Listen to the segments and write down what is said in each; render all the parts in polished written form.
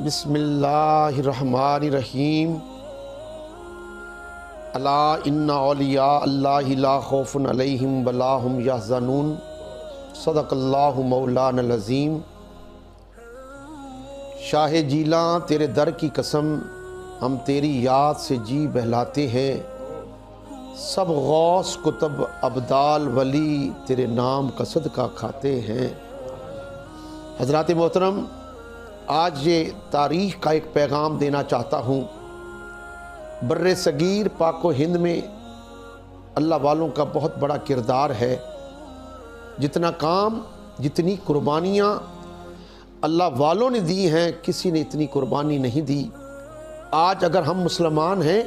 بسم اللہ الرحمن الرحیم الا ان اولیاء اللہ لا خوف علیہم ولا هم یحزنون صدق اللہ مولانا العظیم۔ شاہ جیلاں تیرے در کی قسم ہم تیری یاد سے جی بہلاتے ہیں، سب غوث کتب ابدال ولی تیرے نام کا صدقہ کھاتے ہیں۔ حضرات محترم، آج یہ تاریخ کا ایک پیغام دینا چاہتا ہوں۔ بر صغیر پاک و ہند میں اللہ والوں کا بہت بڑا کردار ہے۔ جتنا کام، جتنی قربانیاں اللہ والوں نے دی ہیں، کسی نے اتنی قربانی نہیں دی۔ آج اگر ہم مسلمان ہیں،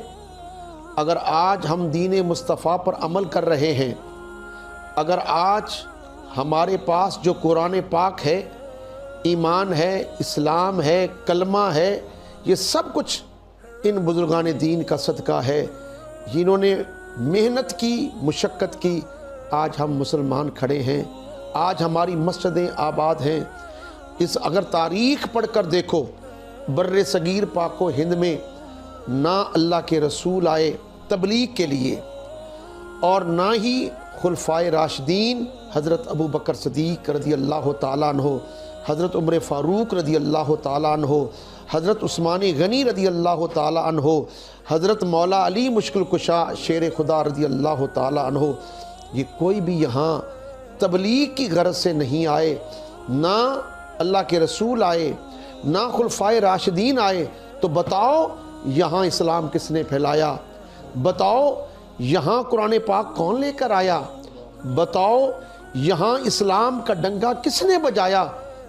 اگر آج ہم دین مصطفیٰ پر عمل کر رہے ہیں، اگر آج ہمارے پاس جو قرآن پاک ہے، ایمان ہے، اسلام ہے، کلمہ ہے، یہ سب کچھ ان بزرگان دین کا صدقہ ہے جنہوں نے محنت کی، مشقت کی۔ آج ہم مسلمان کھڑے ہیں، آج ہماری مسجدیں آباد ہیں۔ اگر تاریخ پڑھ کر دیکھو، بر صغیر پاک و ہند میں نہ اللہ کے رسول آئے تبلیغ کے لیے، اور نہ ہی خلفائے راشدین حضرت ابو بکر صدیق رضی اللہ تعالیٰ عنہ، حضرت عمر فاروق رضی اللہ تعالیٰ عنہ، حضرت عثمان غنی رضی اللہ تعالیٰ عنہ، حضرت مولا علی مشکل کشا شیر خدا رضی اللہ تعالیٰ عنہ، یہ کوئی بھی یہاں تبلیغ کی غرض سے نہیں آئے۔ نہ اللہ کے رسول آئے، نہ خلفائے راشدین آئے۔ تو بتاؤ یہاں اسلام کس نے پھیلایا؟ بتاؤ یہاں قرآن پاک کون لے کر آیا؟ بتاؤ یہاں اسلام کا ڈنگا کس نے بجایا؟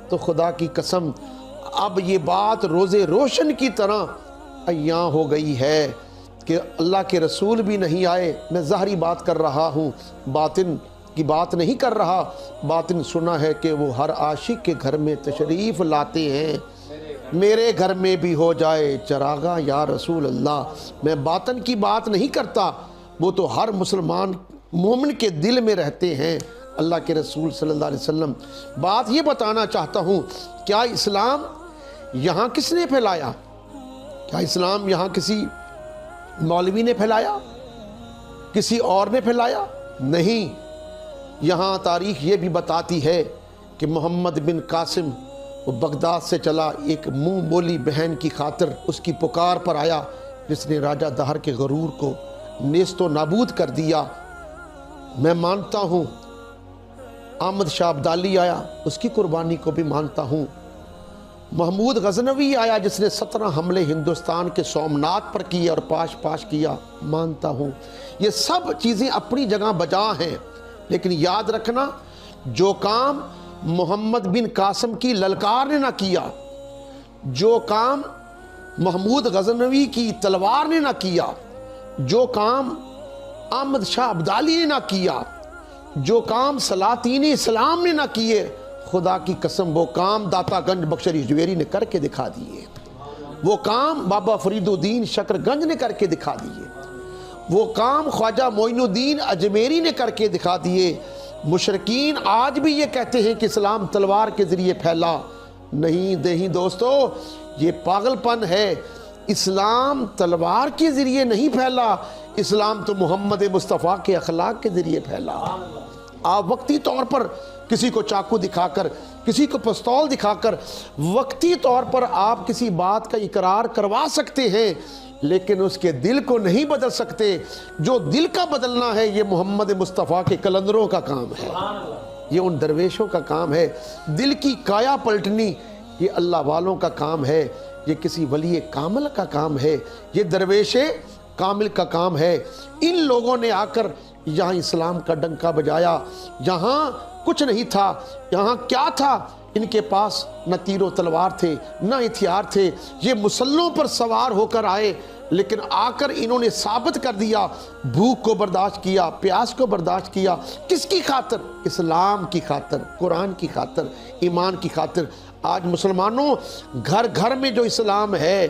تو خدا کی قسم اب یہ بات روزے روشن کی طرح عیاں ہو گئی ہے کہ اللہ کے رسول بھی نہیں آئے۔ میں ظاہری بات کر رہا ہوں، باطن کی بات نہیں کر رہا۔ باطن سنا ہے کہ وہ ہر عاشق کے گھر میں تشریف لاتے ہیں۔ میرے گھر میں بھی ہو جائے چراغاں یا رسول اللہ۔ میں باطن کی بات نہیں کرتا، وہ تو ہر مسلمان مومن کے دل میں رہتے ہیں اللہ کے رسول صلی اللہ علیہ وسلم۔ بات یہ بتانا چاہتا ہوں، کیا اسلام یہاں کس نے پھیلایا؟ کیا اسلام یہاں کسی مولوی نے پھیلایا؟ کسی اور نے پھیلایا؟ نہیں۔ یہاں تاریخ یہ بھی بتاتی ہے کہ محمد بن قاسم وہ بغداد سے چلا، ایک منہ بولی بہن کی خاطر اس کی پکار پر آیا، جس نے راجہ دہر کے غرور کو نیست و نابود کر دیا۔ میں مانتا ہوں احمد شاہ ابدالی آیا، اس کی قربانی کو بھی مانتا ہوں۔ محمود غزنوی آیا جس نے 17 حملے ہندوستان کے سومنات پر کیے اور پاش کیا، مانتا ہوں۔ یہ سب چیزیں اپنی جگہ بجا ہیں، لیکن یاد رکھنا جو کام محمد بن قاسم کی للکار نے نہ کیا، جو کام محمود غزنوی کی تلوار نے نہ کیا، جو کام احمد شاہ ابدالی نے نہ کیا، جو کام سلاطین اسلام نے نہ کیے، خدا کی قسم وہ کام داتا گنج بخشری جویری نے کر کے دکھا دیے۔ وہ کام بابا فرید الدین شکر گنج نے کر کے دکھا دیے۔ وہ کام خواجہ معین الدین اجمیری نے کر کے دکھا دیے۔ مشرکین آج بھی یہ کہتے ہیں کہ اسلام تلوار کے ذریعے پھیلا۔ نہیں دوستو، یہ پاگل پن ہے۔ اسلام تلوار کے ذریعے نہیں پھیلا، اسلام تو محمد مصطفیٰ کے اخلاق کے ذریعے پھیلا۔ آپ وقتی طور پر کسی کو چاقو دکھا کر، کسی کو پستول دکھا کر، وقتی طور پر آپ کسی بات کا اقرار کروا سکتے ہیں، لیکن اس کے دل کو نہیں بدل سکتے۔ جو دل کا بدلنا ہے یہ محمد مصطفیٰ کے قلندروں کا کام ہے، یہ ان درویشوں کا کام ہے۔ دل کی کایا پلٹنی یہ اللہ والوں کا کام ہے، یہ کسی ولی کامل کا کام ہے، یہ درویش کامل کا کام ہے۔ ان لوگوں نے آ کر یہاں اسلام کا ڈنکا بجایا۔ یہاں کچھ نہیں تھا، یہاں کیا تھا؟ ان کے پاس نہ تیر و تلوار تھے، نہ ہتھیار تھے۔ یہ مسلوں پر سوار ہو کر آئے، لیکن آ کر انہوں نے ثابت کر دیا، بھوک کو برداشت کیا، پیاس کو برداشت کیا۔ کس کی خاطر؟ اسلام کی خاطر، قرآن کی خاطر، ایمان کی خاطر۔ آج مسلمانوں، گھر گھر میں جو اسلام ہے،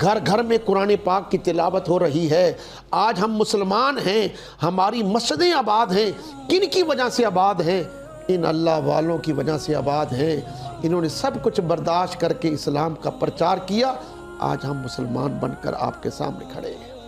گھر گھر میں قرآن پاک کی تلاوت ہو رہی ہے۔ آج ہم مسلمان ہیں، ہماری مسجدیں آباد ہیں۔ کن کی وجہ سے آباد ہیں؟ ان اللہ والوں کی وجہ سے آباد ہیں. انہوں نے سب کچھ برداشت کر کے اسلام کا پرچار کیا. آج ہم مسلمان بن کر آپ کے سامنے کھڑے ہیں.